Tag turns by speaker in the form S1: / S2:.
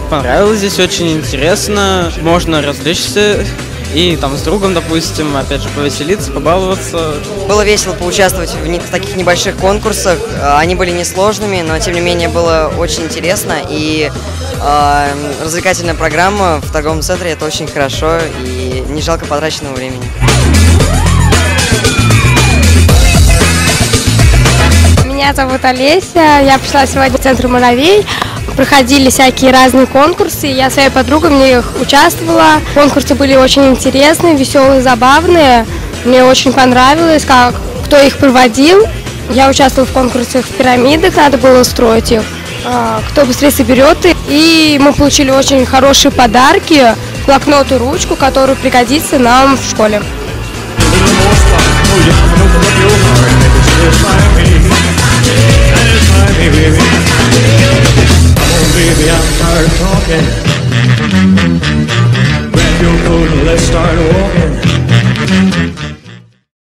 S1: понравилось, здесь очень интересно, можно развлечься и там с другом, допустим, опять же, повеселиться, побаловаться.
S2: Было весело поучаствовать в таких небольших конкурсах, они были несложными, но тем не менее было очень интересно, и развлекательная программа в торговом центре — это очень хорошо, и не жалко потраченного времени.
S3: Меня зовут Олеся, я пришла сегодня в центр «Муравей». Проходили всякие разные конкурсы, я своей подругой в них участвовала. Конкурсы были очень интересные, веселые, забавные. Мне очень понравилось, кто их проводил. Я участвовала в конкурсах в пирамидах, надо было строить их. Кто быстрее соберет их. И мы получили очень хорошие подарки, блокнот и ручку, который пригодится нам в школе.
S4: Baby, I'm tired of talking. Grab your coat and let's start walking.